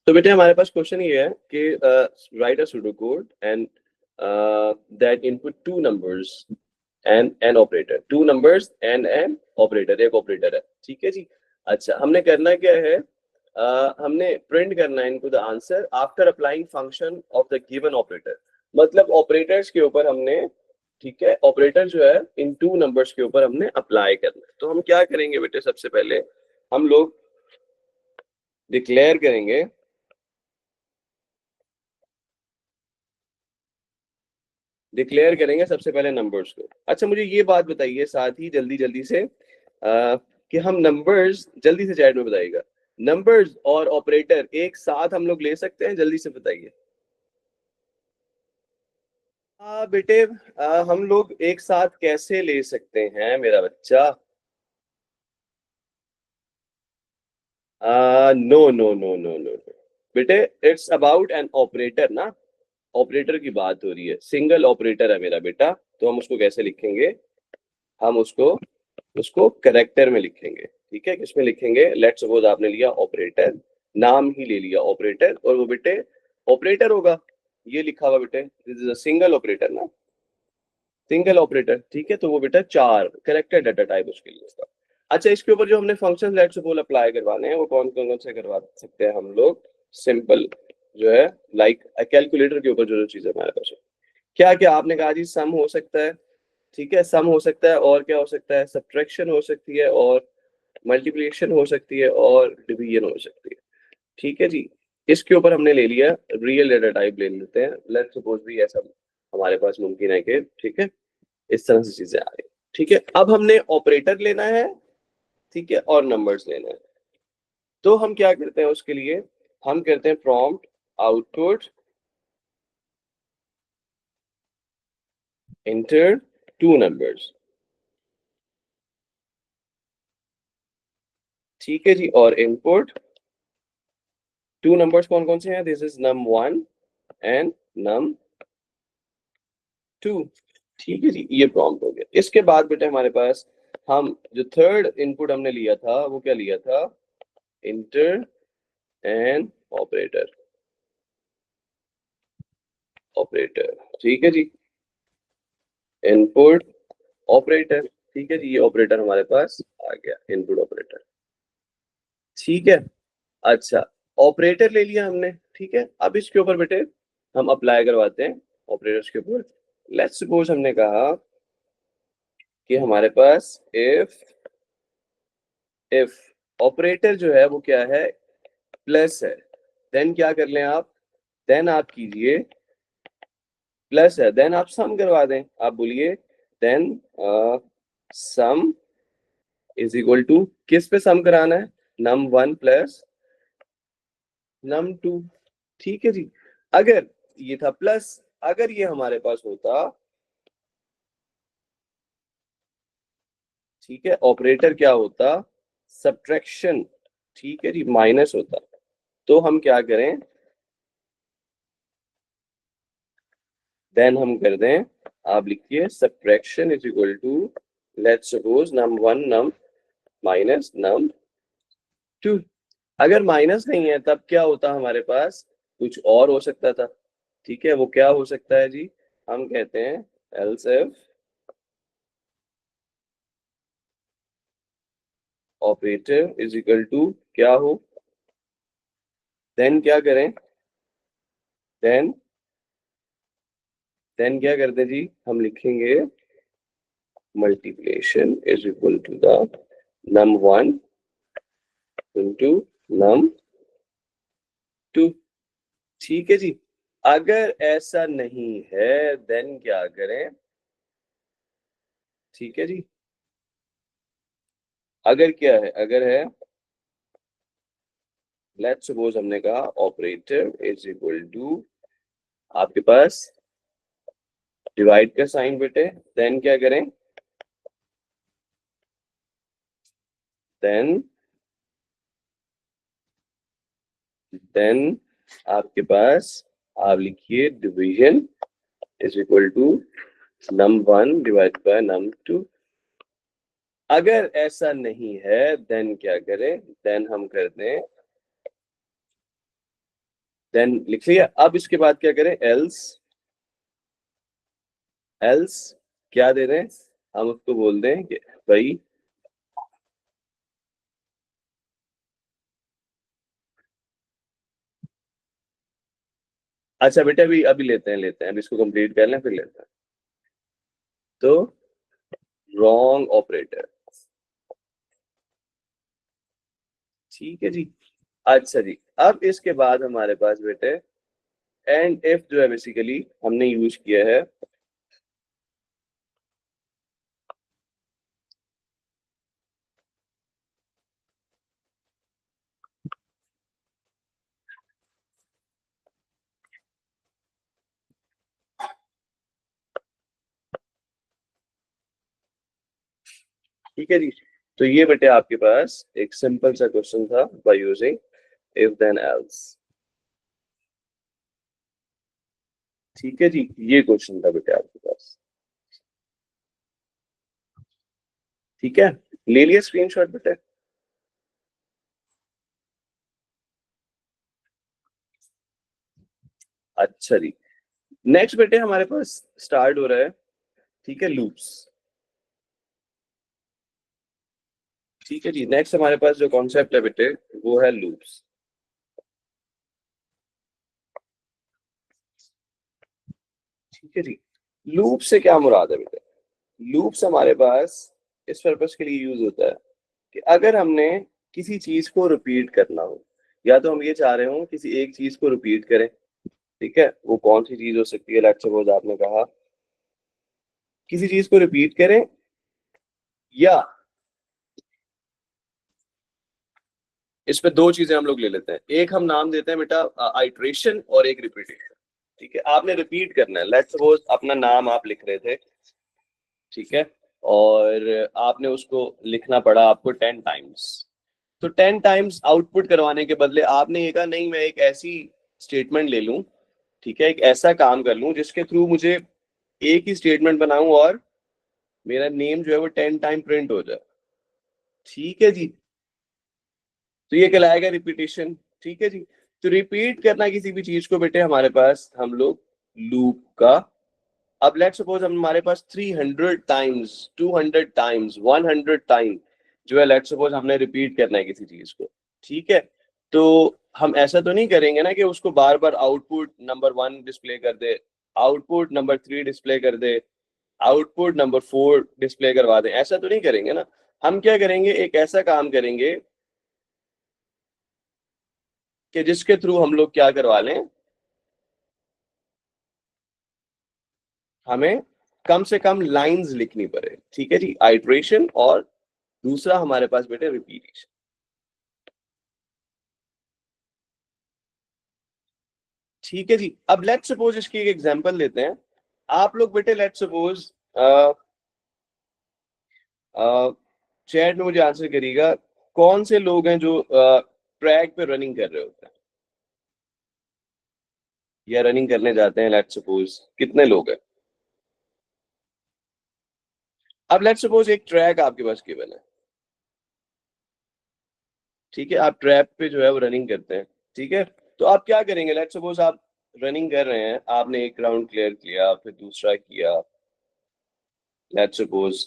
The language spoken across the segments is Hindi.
तो बेटे हमारे पास क्वेश्चन ये है कि right a pseudo code and that input two numbers and an operator, two numbers and an operator, एक ऑपरेटर है, ठीक है जी। अच्छा, हमने करना क्या है, हमने प्रिंट करना है इनको the answer after applying function of the given operator. मतलब ऑपरेटर्स के ऊपर हमने, ठीक है, ऑपरेटर जो है इन टू नंबर्स के ऊपर हमने अप्लाई करना है। तो हम क्या करेंगे बेटे, सबसे पहले हम लोग डिक्लेयर करेंगे, डिक्लेयर करेंगे सबसे पहले नंबर्स को। अच्छा, मुझे ये बात बताइए साथ ही जल्दी जल्दी से कि हम नंबर्स, जल्दी से चैट में बताइएगा, नंबर्स और ऑपरेटर एक साथ हम लोग ले सकते हैं? जल्दी से बताइए। बेटे हम लोग एक साथ कैसे ले सकते हैं मेरा बच्चा? No no no no no बेटे, इट्स अबाउट एन ऑपरेटर ना, ऑपरेटर की बात हो रही है, सिंगल ऑपरेटर है मेरा बेटा। तो हम उसको कैसे लिखेंगे, हम उसको उसको करेक्टर में लिखेंगे, ठीक है। किसमें लिखेंगे, लेट्स सपोज आपने लिया ऑपरेटर, नाम ही ले लिया ऑपरेटर, और वो बेटे ऑपरेटर होगा, ये लिखा हुआ बेटे, this is a single operator ना, सिंगल ऑपरेटर, ठीक है। तो वो बेटा चार करेक्टर डाटा टाइप उसके लिए उसका। अच्छा, इसके ऊपर जो हमने फंक्शन लेट्स सपोज अप्लाई करवाने हैं वो कौन कौन से करवा सकते हैं हम लोग? सिंपल जो है, लाइक कैलकुलेटर के ऊपर जो जो चीज हमारे पास है, क्या क्या आपने कहा जी, सम हो सकता है, ठीक है, सम हो सकता है, और क्या हो सकता है, सब्ट्रैक्शन हो सकती है, और मल्टीप्लिकेशन हो सकती है, और डिवीजन हो सकती है, ठीक है जी। इसके ऊपर हमने ले लिया रियल डेटा टाइप, ले लेते हैं, लेट्स सपोज भी ऐसा हमारे पास मुमकिन है कि, ठीक है, इस तरह से चीजें आ रही, ठीक है। अब हमने ऑपरेटर लेना है, ठीक है, और नंबर्स लेना है। तो हम क्या करते हैं उसके लिए, हम करते हैं prompt output inter two numbers, ठीक है जी, और इनपुट टू नंबर्स कौन कौन से हैं, this is num one and num two, ठीक है जी। ये प्रॉम्प्ट हो गया। इसके बाद बेटे हमारे पास, हम जो थर्ड इनपुट हमने लिया था वो क्या लिया था, इंटर एंड ऑपरेटर, ऑपरेटर, ठीक है जी, इनपुट ऑपरेटर, ठीक है जी, ये ऑपरेटर हमारे पास आ गया, इनपुट ऑपरेटर, ठीक है। अच्छा, ऑपरेटर ले लिया हमने, ठीक है। अब इसके ऊपर बेटे हम अप्लाई करवाते हैं ऑपरेटर्स के ऊपर। लेट्स सपोज हमने कहा कि हमारे पास इफ ऑपरेटर जो है वो क्या है, प्लस है, देन क्या कर लें आप, देन आप कीजिए, प्लस है, देन आप सम करवा दें, आप बोलिए then sum is equal to, किस पे सम कराना है, num one plus num two, ठीक है जी। अगर ये था प्लस, अगर ये हमारे पास होता, ठीक है, ऑपरेटर क्या होता, सब्ट्रैक्शन, ठीक है जी, माइनस होता, तो हम क्या करें, देन हम कर दें, आप लिखिए subtraction is equal to, let's suppose num one num minus num two. अगर माइनस नहीं है तब क्या होता हमारे पास, कुछ और हो सकता था, ठीक है। वो क्या हो सकता है जी, हम कहते हैं else if operator is equal to क्या हो, देन क्या करें, देन देन क्या करते हैं जी, हम लिखेंगे multiplication is equal to the num one into num two, ठीक है जी। अगर ऐसा नहीं है देन क्या करें, ठीक है जी। अगर क्या है, अगर है, लेट्स सपोज हमने कहा ऑपरेटर इज इक्वल टू, आपके पास डिवाइड का साइन बेटे, देन क्या करें, देन देन आपके पास, आप लिखिए division is equal to num one divide by num two. अगर ऐसा नहीं है देन क्या करें, देन हम करते हैं देन लिख लिया। अब इसके बाद क्या करें, एल्स, एल्स क्या दे रहे हैं, हम उसको बोल दें कि भाई अच्छा बेटा अभी अभी लेते हैं अभी इसको कंप्लीट कर लें फिर लेते हैं। तो रॉन्ग ऑपरेटर, ठीक है जी। अच्छा जी, अब इसके बाद हमारे पास बेटे एंड इफ जो है बेसिकली हमने यूज किया है। ठीक है जी, तो ये बेटे आपके पास एक सिंपल सा क्वेश्चन था by using if then else. ठीक है जी, ये क्वेश्चन था बेटे आपके पास। ठीक है, ले लिया स्क्रीनशॉट बेटे। अच्छा जी, नेक्स्ट बेटे हमारे पास स्टार्ट हो रहा है, ठीक है, लूप्स। ठीक है जी, नेक्स्ट हमारे पास जो कॉन्सेप्ट है बेटे वो है लूप्स। ठीक है जी, लूप से क्या मुराद है बेटे, लूप्स हमारे पास इस पर्पस के लिए यूज होता है कि अगर हमने किसी चीज को रिपीट करना हो, या तो हम ये चाह रहे हो किसी एक चीज को रिपीट करें। ठीक है, वो कौन सी चीज हो सकती है, लेट्स सपोज आपने कहा किसी चीज को रिपीट करें, या इस पे दो चीजें हम लोग ले लेते हैं, एक हम नाम देते हैं बेटा आइट्रेशन और एक रिपीटेशन। ठीक है, आपने रिपीट करना है, लेट्स सपोज अपना नाम आप लिख रहे थे, ठीक है, और आपने उसको लिखना पड़ा आपको 10 टाइम्स। तो 10 टाइम्स आउटपुट करवाने के बदले आपने ये कहा नहीं मैं एक ऐसी स्टेटमेंट ले लूं, ठीक है, एक ऐसा काम कर लूं जिसके थ्रू मुझे एक ही स्टेटमेंट बनाऊं और मेरा नेम जो है वो 10 टाइम प्रिंट हो जाए। ठीक है जी, तो ये कहलाएगा रिपीटेशन। ठीक है जी, तो रिपीट करना किसी भी चीज को बेटे हमारे पास हम लोग लूप का, अब लेट्स सपोज हम हमारे पास 300 टाइम्स, 200 टाइम्स, 100 टाइम जो है लेट्स सपोज हमने रिपीट करना है किसी चीज को। ठीक है, तो हम ऐसा तो नहीं करेंगे ना कि उसको बार बार आउटपुट नंबर 1 डिस्प्ले कर दे, आउटपुट नंबर 3 डिस्प्ले कर दे, आउटपुट नंबर 4 डिस्प्ले करवा दें, ऐसा तो नहीं करेंगे ना। हम क्या करेंगे, एक ऐसा काम करेंगे कि जिसके थ्रू हम लोग क्या करवा लें, हमें कम से कम लाइंस लिखनी पड़े। ठीक है जी, आइट्रेशन और दूसरा हमारे पास बेटे रिपीटेशन। ठीक है जी, अब लेट्स सपोज इसकी एक एग्जांपल लेते हैं। आप लोग बेटे लेट्स सपोज चैट में मुझे आंसर करिएगा, कौन से लोग हैं जो ट्रैक पे रनिंग कर रहे होते हैं या रनिंग करने जाते हैं, लेट्स सपोज कितने लोग हैं। अब लेट्स सपोज एक ट्रैक आपके पास गिवन है, ठीक है, आप ट्रैक पे जो है वो रनिंग करते हैं। ठीक है, तो आप क्या करेंगे, लेट्स सपोज आप रनिंग कर रहे हैं, आपने एक राउंड क्लियर किया, फिर दूसरा किया, लेट्स सपोज,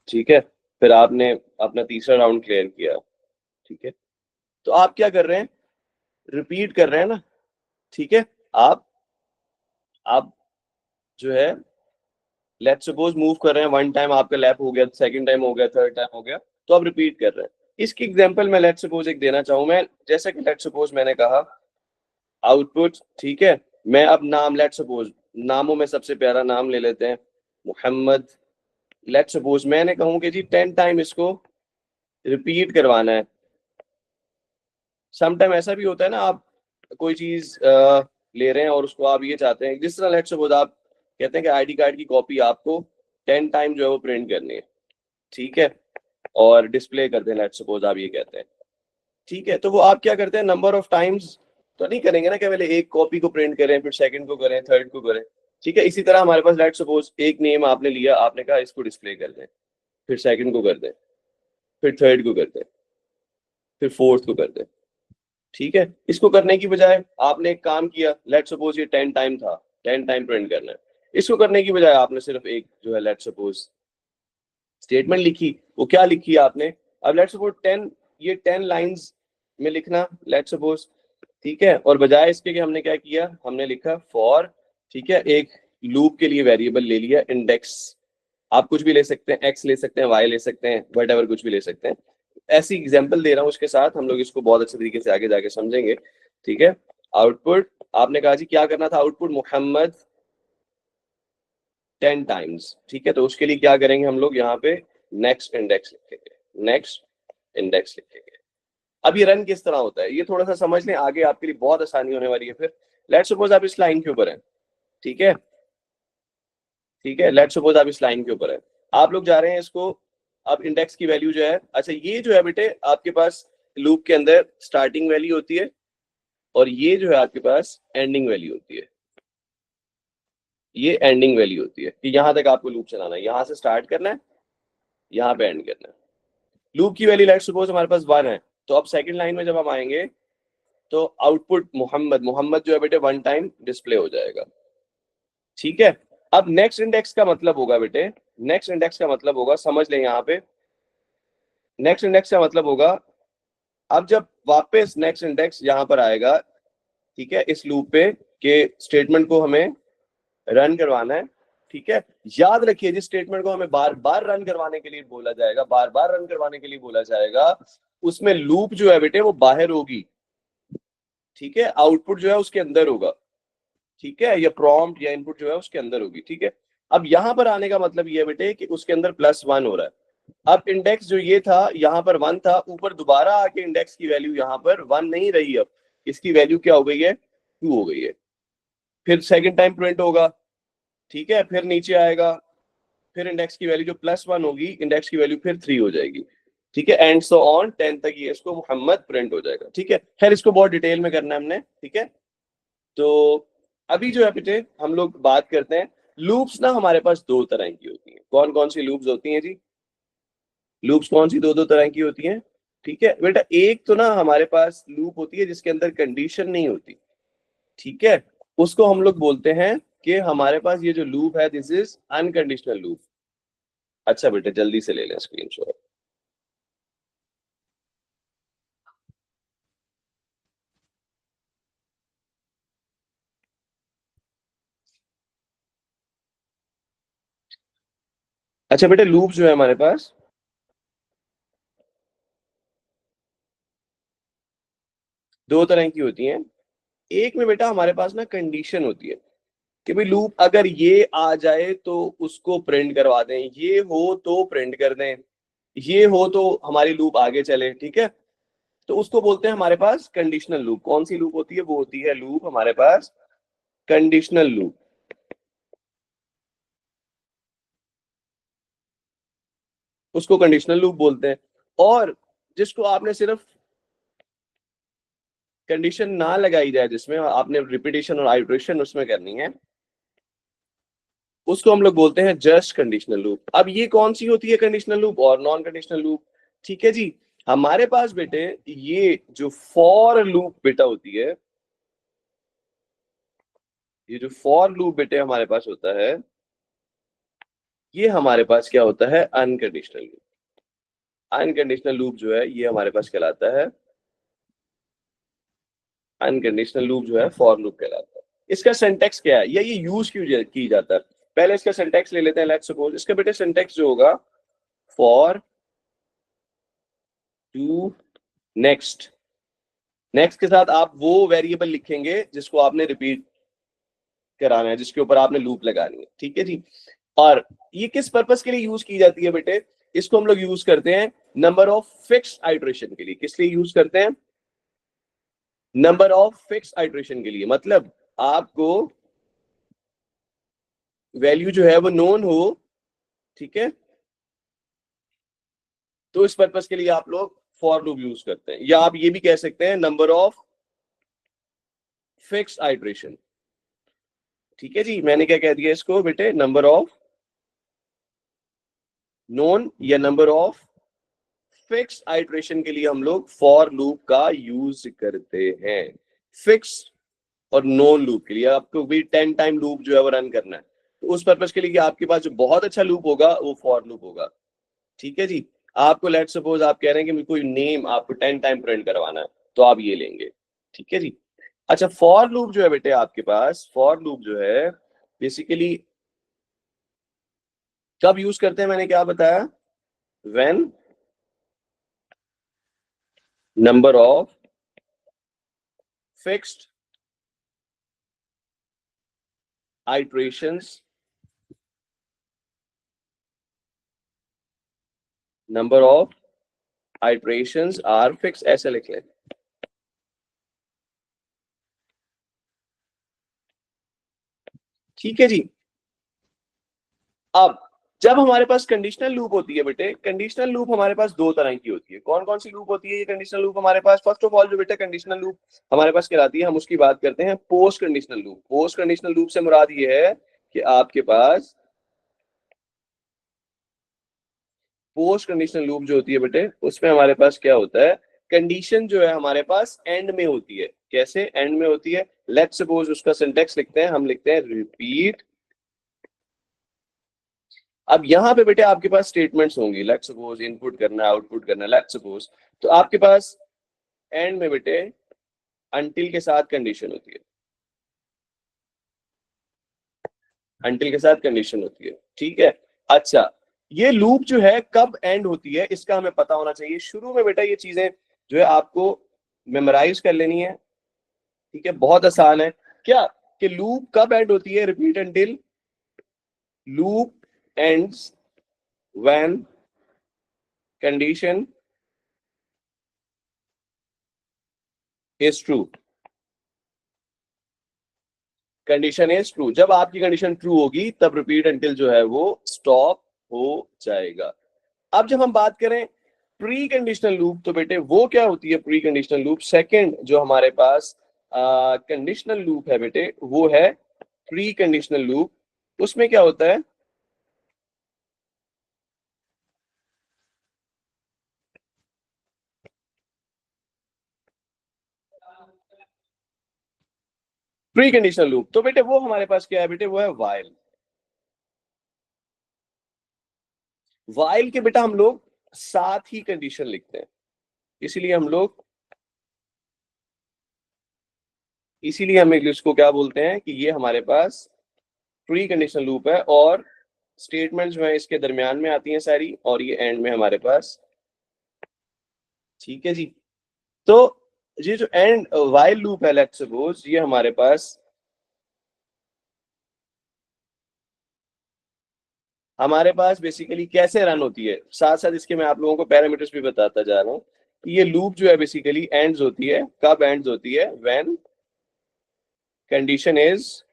ठीक है, फिर आपने अपना तीसरा राउंड क्लियर किया। ठीक है, तो आप क्या कर रहे हैं, रिपीट कर रहे हैं ना। ठीक है, आप आप जो है लेट्स सपोज मूव कर रहे हैं, 1 टाइम आपका लैप हो गया, सेकंड टाइम हो गया, थर्ड टाइम हो गया, तो आप रिपीट कर रहे हैं। इसकी एग्जांपल मैं लेट्स सपोज एक देना चाहूँ मैं, जैसा कि लेट्स सपोज मैंने कहा आउटपुट। ठीक है, मैं अब नाम लेट्स सपोज, नामों में सबसे प्यारा नाम ले लेते हैं मोहम्मद। लेट्स सपोज मैंने कहूँ कि जी 10 टाइम इसको रिपीट करवाना है। समटाइम ऐसा भी होता है ना, आप कोई चीज ले रहे हैं और उसको आप ये चाहते हैं, जिस तरह लेट्स सपोज आप कहते हैं कि आईडी कार्ड की कॉपी आपको 10 टाइम जो है वो प्रिंट करनी है। ठीक है, और डिस्प्ले करते हैं, लेट्स सपोज आप ये कहते हैं। ठीक है, तो वो आप क्या करते हैं, नंबर ऑफ टाइम्स तो नहीं करेंगे ना कि पहले एक कॉपी को प्रिंट करें, फिर सेकंड को करें, थर्ड को करें। ठीक है, इसी तरह हमारे पास लेट्स सपोज एक नेम आपने लिया, आपने कहा इसको डिस्प्ले कर दें, फिर सेकंड को कर दें, फिर थर्ड को कर दें, फिर फोर्थ को कर दें। ठीक है, इसको करने की बजाय आपने एक काम किया, लेट सपोज ये 10 टाइम था, 10 टाइम प्रिंट करना है, इसको करने की बजाय आपने सिर्फ एक जो है लेट सपोज स्टेटमेंट लिखी। वो क्या लिखी है आपने? अब लेट सपोज 10, ये 10 लाइंस में लिखना लेट सपोज, ठीक है, और बजाय इसके कि हमने क्या किया, हमने लिखा फॉर, ठीक है, एक लूप के लिए वेरिएबल ले लिया इंडेक्स, आप कुछ भी ले सकते हैं, एक्स ले सकते हैं, वाई ले सकते हैं, वट एवर कुछ भी ले सकते हैं। ऐसी एग्जाम्पल दे रहा हूँ, उसके साथ हम लोग इसको बहुत अच्छे तरीके से आगे जाके समझेंगे। ठीक है, आउटपुट आपने कहा जी क्या करना था, आउटपुट मोहम्मद 10 टाइम्स, ठीक है, तो उसके लिए क्या करेंगे हम लोग, यहाँ पे नेक्स्ट इंडेक्स लिखेंगे, नेक्स्ट इंडेक्स लिखेंगे। अब ये रन किस तरह होता है ये थोड़ा सा समझ लें, आगे आपके लिए बहुत आसानी होने वाली है। फिर लेट्स सपोज आप इस लाइन के ऊपर हैं, ठीक है, ठीक है, लेट्स सपोज आप इस लाइन के ऊपर है, आप लोग जा रहे हैं इसको, अब इंडेक्स की वैल्यू जो है, अच्छा ये जो है बेटे आपके पास लूप के अंदर स्टार्टिंग वैल्यू होती है, और ये जो है आपके पास एंडिंग वैल्यू होती है, ये एंडिंग वैल्यू होती है कि यहां तक आपको लूप चलाना है, यहां से स्टार्ट करना है, यहाँ पे एंड करना है। लूप की वैल्यू लेट्स सपोज हमारे पास 1 है, तो अब सेकंड लाइन में जब हम आएंगे तो आउटपुट मोहम्मद, मोहम्मद जो है बेटे 1 टाइम डिस्प्ले हो जाएगा। ठीक है, अब नेक्स्ट इंडेक्स का मतलब होगा बेटे, नेक्स्ट इंडेक्स का मतलब होगा, समझ लें यहाँ पे, नेक्स्ट इंडेक्स का मतलब होगा, अब जब वापस नेक्स्ट इंडेक्स यहाँ पर आएगा, ठीक है, इस लूप पे के स्टेटमेंट को हमें रन करवाना है। ठीक है, याद रखिए जिस स्टेटमेंट को हमें बार बार रन करवाने के लिए बोला जाएगा, बार बार रन करवाने के लिए बोला जाएगा, उसमें लूप जो है बेटे वो बाहर होगी, ठीक है, आउटपुट जो है उसके अंदर होगा, ठीक है, या प्रॉम्प्ट या इनपुट जो है उसके अंदर होगी। ठीक है, अब यहां पर आने का मतलब ये है बेटे कि उसके अंदर +1 हो रहा है। अब इंडेक्स जो ये था यहाँ पर 1 था, ऊपर दोबारा आके इंडेक्स की वैल्यू यहाँ पर 1 नहीं रही, अब इसकी वैल्यू क्या हो गई है, 2 हो गई है। फिर सेकंड टाइम प्रिंट होगा, ठीक है, फिर नीचे आएगा, फिर इंडेक्स की वैल्यू जो +1 होगी, इंडेक्स की वैल्यू फिर 3 हो जाएगी। ठीक है, एंड सो ऑन 10 तक ये इसको मोहम्मद प्रिंट हो जाएगा। ठीक है, खैर इसको बहुत डिटेल में करना है हमने। ठीक है, तो अभी जो है बेटे हम लोग बात करते हैं, लूप्स ना हमारे पास दो तरह की होती हैं। कौन कौन सी लूप्स होती हैं जी? लूप्स कौन सी दो दो तरह की होती हैं? ठीक है बेटा, एक तो ना हमारे पास लूप होती है जिसके अंदर कंडीशन नहीं होती, ठीक है, उसको हम लोग बोलते हैं कि हमारे पास ये जो लूप है दिस इज अनकंडीशनल लूप। अच्छा बेटा जल्दी से ले लें स्क्रीनशॉट। अच्छा बेटा, लूप जो है हमारे पास दो तरह की होती हैं। एक में बेटा हमारे पास ना कंडीशन होती है कि भाई लूप अगर ये आ जाए तो उसको प्रिंट करवा दें, ये हो तो प्रिंट कर दें, ये हो तो हमारी लूप आगे चले। ठीक है, तो उसको बोलते हैं हमारे पास कंडीशनल लूप। कौन सी लूप होती है? वो होती है लूप हमारे पास कंडीशनल लूप, उसको कंडीशनल लूप बोलते हैं। और जिसको आपने सिर्फ कंडीशन ना लगाई जाए, जिसमें आपने रिपीटेशन और आइटरेशन उसमें करनी है, उसको हम लोग बोलते हैं जस्ट कंडीशनल लूप। अब ये कौन सी होती है कंडीशनल लूप और नॉन कंडीशनल लूप? ठीक है जी, हमारे पास बेटे ये जो फॉर लूप बेटा होती है, ये जो फॉर लूप बेटे हमारे पास होता है, ये हमारे पास क्या होता है? Unconditional loop. अनकंडीशनल लूप जो है ये हमारे पास कहलाता है, अनकंडीशनल लूप जो है फॉर लूप कहलाता है। इसका सिंटेक्स क्या है या ये यूज क्यों की जाता है? पहले इसका सिंटेक्स ले लेते हैं। लेट्स सपोज इसका बेटे सिंटेक्स जो होगा, फॉर टू नेक्स्ट, नेक्स्ट के साथ आप वो वेरिएबल लिखेंगे जिसको आपने रिपीट कराना है, जिसके ऊपर आपने लूप लगानी है। ठीक है जी, और ये किस पर्पस के लिए यूज की जाती है बेटे? इसको हम लोग यूज करते हैं नंबर ऑफ फिक्स आइट्रेशन के लिए। किस लिए यूज करते हैं? नंबर ऑफ फिक्स आइट्रेशन के लिए। मतलब आपको वैल्यू जो है वो नोन हो, ठीक है, तो इस पर्पस के लिए आप लोग फॉर लूप यूज करते हैं, या आप ये भी कह सकते हैं नंबर ऑफ फिक्स आइट्रेशन। ठीक है जी, मैंने क्या कह दिया इसको बेटे? नंबर ऑफ नोन या नंबर ऑफ फिक्स आइट्रेशन के लिए हम लोग फॉर लूप का यूज करते हैं। फिक्स और नॉन लूप के लिए आपको भी 10 टाइम लूप जो है वो रन करना है, तो उस पर्पज के लिए कि आपके पास जो बहुत अच्छा लूप होगा वो फॉर लूप होगा। ठीक है जी। आपको लेट सपोज आप कह रहे हैं कि मेरे को नेम आपको 10 टाइम प्रिंट करवाना है, तो आप ये लेंगे। ठीक है जी। अच्छा, फॉर लूप जो है बेटे आपके पास, फॉर लूप जो है बेसिकली कब यूज करते हैं, मैंने क्या बताया, when number of fixed iterations, number of iterations are fix, ऐसे लिख लें। ठीक है जी। अब जब हमारे पास कंडीशनल लूप होती है बेटे, कंडीशनल लूप हमारे पास दो तरह की होती है। कौन कौन सी लूप होती है ये कंडीशनल लूप हमारे पास? फर्स्ट ऑफ ऑल जो बेटा कंडीशनल लूप हमारे पास कहलाती है, हम उसकी बात करते हैं post conditional loop. Post conditional loop से मुराद ये है कि आपके पास पोस्ट कंडीशनल लूप जो होती है बेटे, उसमें हमारे पास क्या होता है, कंडीशन जो है हमारे पास एंड में होती है। कैसे एंड में होती है? लेट्स सपोज उसका सिंटेक्स लिखते हैं, हम लिखते हैं रिपीट। अब यहाँ पे बेटे आपके पास स्टेटमेंट्स होंगी, लेट्स सपोज इनपुट करना है, आउटपुट करना है, लेट्स सपोज। तो आपके पास एंड में बेटे अंटिल के साथ कंडीशन होती है, अंटिल के साथ कंडीशन होती है। ठीक है। अच्छा, ये लूप जो है कब एंड होती है इसका हमें पता होना चाहिए। शुरू में बेटा ये चीजें जो है आपको मेमोराइज कर लेनी है। ठीक है, बहुत आसान है। क्या कि लूप कब एंड होती है? Repeat until loop ends when condition is true. Condition is true, जब आपकी कंडीशन ट्रू होगी तब रिपीट अंटिल जो है वो स्टॉप हो जाएगा। अब जब हम बात करें प्री कंडीशनल लूप, तो बेटे वो क्या होती है प्री कंडीशनल लूप? सेकंड जो हमारे पास कंडीशनल लूप है बेटे, वो है प्री कंडीशनल लूप। उसमें क्या होता है, प्री कंडीशनल लूप, तो बेटे वो हमारे पास क्या है बेटे, वो है वाइल। वाइल के बेटा हम लोग साथ ही कंडीशन लिखते हैं, इसीलिए हम लोग, इसीलिए हम इसको क्या बोलते हैं कि ये हमारे पास प्री कंडीशनल लूप है, और स्टेटमेंट जो है इसके दरमियान में आती हैं सारी, और ये एंड में हमारे पास। ठीक है जी। तो ये जो एंड वाइल लूप है, लेट्स सपोज ये हमारे पास, हमारे पास बेसिकली कैसे रन होती है, साथ साथ इसके मैं आप लोगों को पैरामीटर्स भी बताता जा रहा हूँ कि ये लूप जो है बेसिकली एंड्स होती है, कब एंड्स होती है? When condition is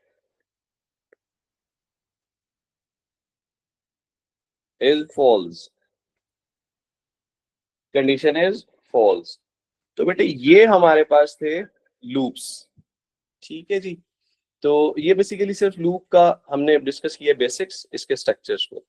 false, condition is false. तो बेटे ये हमारे पास थे लूप्स। ठीक है जी। तो ये बेसिकली सिर्फ लूप का हमने डिस्कस किया बेसिक्स, इसके स्ट्रक्चर्स को।